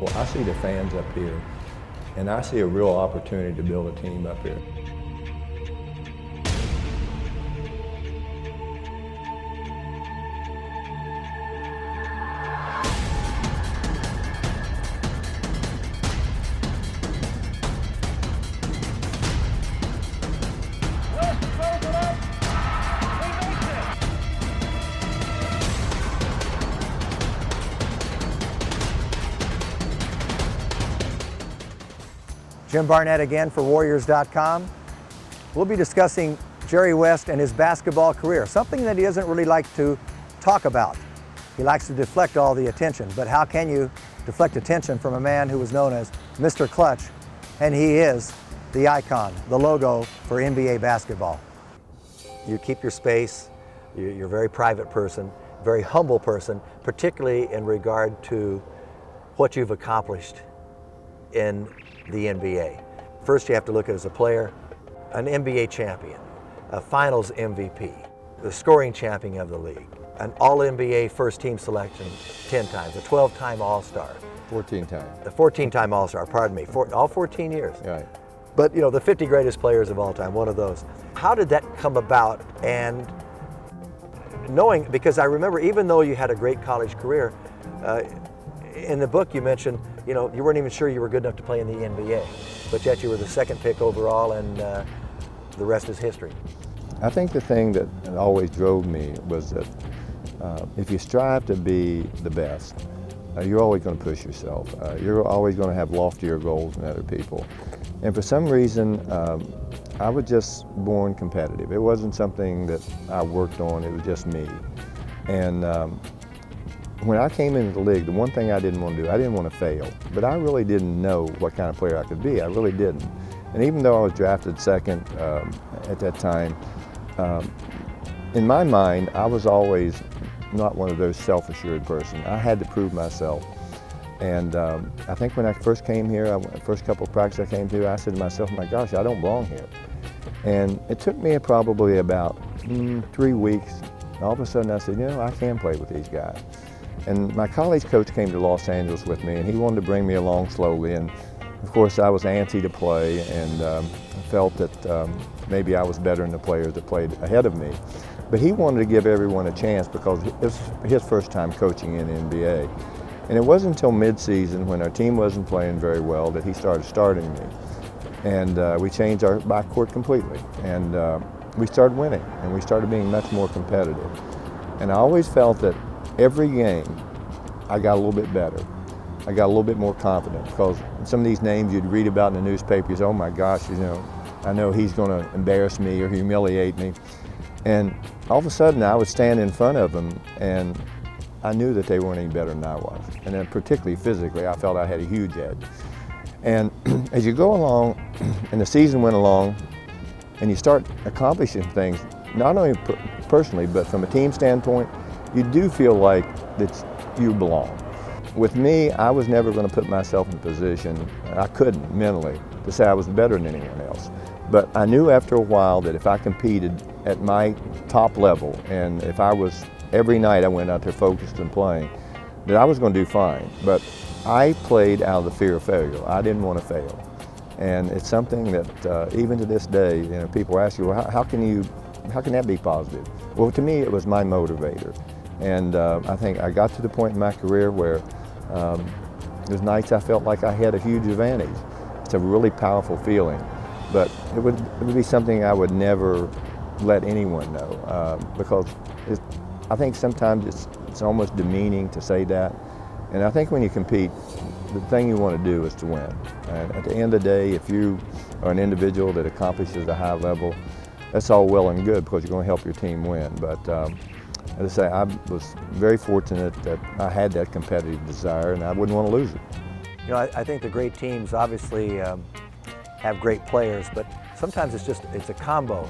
Well, I see the fans up here, and I see a real opportunity to build a team up here. Jim Barnett again for Warriors.com. We'll be discussing Jerry West and his basketball career, something that he doesn't really like to talk about. He likes to deflect all the attention, but how can you deflect attention from a man who was known as Mr. Clutch, and he is the icon, the logo for NBA basketball. You keep your space, you're a very private person, very humble person, particularly in regard to what you've accomplished in the NBA. First, you have to look at as a player, an NBA champion, a finals MVP, the scoring champion of the league, an All-NBA first team selection 10 times, a 12-time All-Star. 14 times. The 14-time All-Star, pardon me, all 14 years. Right. But, you know, the 50 greatest players of all time, one of those. How did that come about? And knowing, because I remember even though you had a great college career, in the book you mentioned, you know, you weren't even sure you were good enough to play in the NBA, but yet you were the second pick overall, and the rest is history. I think the thing that always drove me was that if you strive to be the best, you're always going to push yourself. You're always going to have loftier goals than other people. And for some reason, I was just born competitive. It wasn't something that I worked on, it was just me. And when I came into the league, the one thing I didn't want to do, I didn't want to fail, but I really didn't know what kind of player I could be. I really didn't. And even though I was drafted second at that time, in my mind, I was always not one of those self-assured person. I had to prove myself. And I think when I first came here, the first couple of practices I came to, I said to myself, my gosh, I don't belong here. And it took me probably about 3 weeks. And all of a sudden I said, you know, I can play with these guys. And my college coach came to Los Angeles with me, and he wanted to bring me along slowly. And of course, I was antsy to play, and felt that maybe I was better than the players that played ahead of me. But he wanted to give everyone a chance because it was his first time coaching in the NBA. And it wasn't until mid-season, when our team wasn't playing very well, that he started starting me. And we changed our backcourt completely. And we started winning, and we started being much more competitive. And I always felt that every game, I got a little bit better. I got a little bit more confident, because some of these names you'd read about in the newspapers, oh my gosh, you know, I know he's going to embarrass me or humiliate me. And all of a sudden I would stand in front of them, and I knew that they weren't any better than I was. And then particularly physically, I felt I had a huge edge. And as you go along, and the season went along, and you start accomplishing things, not only personally, but from a team standpoint, you do feel like that you belong. With me, I was never going to put myself in a position, I couldn't mentally, to say I was better than anyone else. But I knew after a while that if I competed at my top level, and if I was, every night I went out there focused and playing, that I was going to do fine. But I played out of the fear of failure. I didn't want to fail. And it's something that even to this day, you know, people ask you, well, how can that be positive? Well, to me, it was my motivator. And I think I got to the point in my career where there's nights I felt like I had a huge advantage. It's a really powerful feeling, but it would be something I would never let anyone know, because I think sometimes it's almost demeaning to say that. And I think when you compete, the thing you want to do is to win. And at the end of the day, if you are an individual that accomplishes a high level, that's all well and good, because you're going to help your team win. But as I say, I was very fortunate that I had that competitive desire, and I wouldn't want to lose it. You know, I think the great teams obviously have great players, but sometimes it's a combo.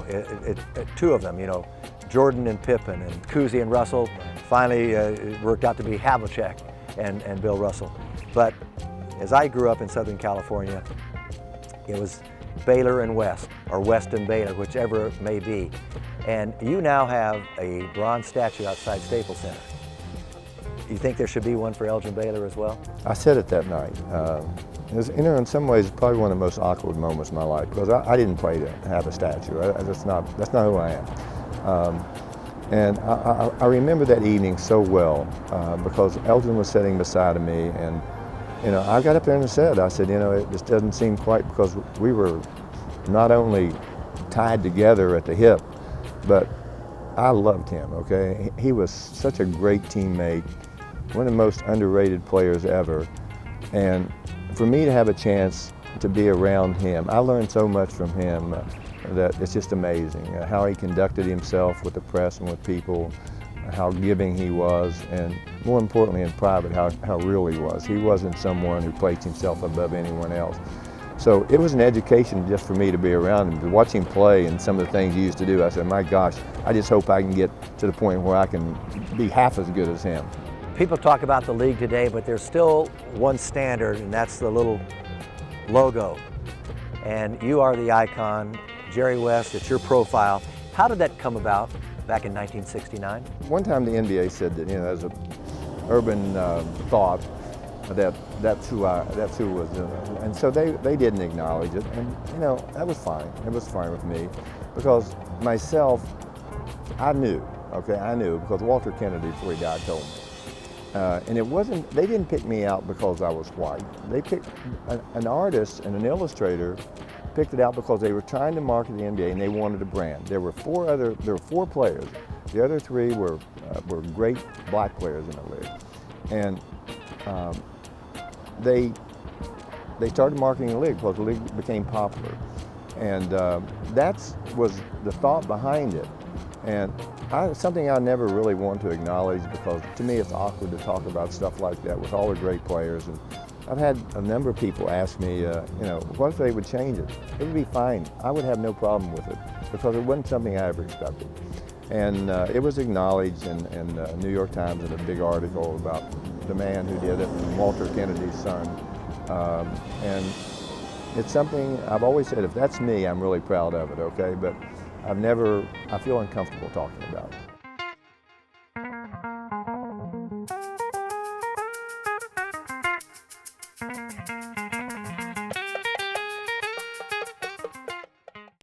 Two of them, you know, Jordan and Pippen, and Cousy and Russell. Finally, it worked out to be Havlicek and Bill Russell. But as I grew up in Southern California, it was Baylor and West, or West and Baylor, whichever it may be. And you now have a bronze statue outside Staples Center. You think there should be one for Elgin Baylor as well? I said it that night. It was, in some ways, probably one of the most awkward moments of my life because I didn't play to have a statue. That's not who I am. And I remember that evening so well because Elgin was sitting beside of me, and I got up there and said, this doesn't seem quite, because we were not only tied together at the hip, but I loved him. Okay, he was such a great teammate, one of the most underrated players ever, and for me to have a chance to be around him, I learned so much from him that it's just amazing how he conducted himself with the press and with people, how giving he was, and more importantly in private, how real he was. He wasn't someone who placed himself above anyone else. So it was an education just for me to be around him, to watch him play and some of the things he used to do. I said, my gosh, I just hope I can get to the point where I can be half as good as him. People talk about the league today, but there's still one standard, and that's the little logo. And you are the icon, Jerry West, it's your profile. How did that come about back in 1969? One time the NBA said that, as an urban thought, that's who was doing it. And so they didn't acknowledge it, and that was fine. It was fine with me, because myself, I knew because Walter Kennedy, before he died, told me. And it wasn't, they didn't pick me out because I was white. They picked an artist and an illustrator, picked it out because they were trying to market the NBA and they wanted a brand. There were four players. The other three were great black players in the league. And they started marketing the league because the league became popular. And that was the thought behind it. And something I never really want to acknowledge, because to me it's awkward to talk about stuff like that with all the great players. And I've had a number of people ask me, what if they would change it? It would be fine. I would have no problem with it, because it wasn't something I ever expected. And it was acknowledged in New York Times in a big article about the man who did it, Walter Kennedy's son. And it's something I've always said, if that's me, I'm really proud of it, okay? But I feel uncomfortable talking about it.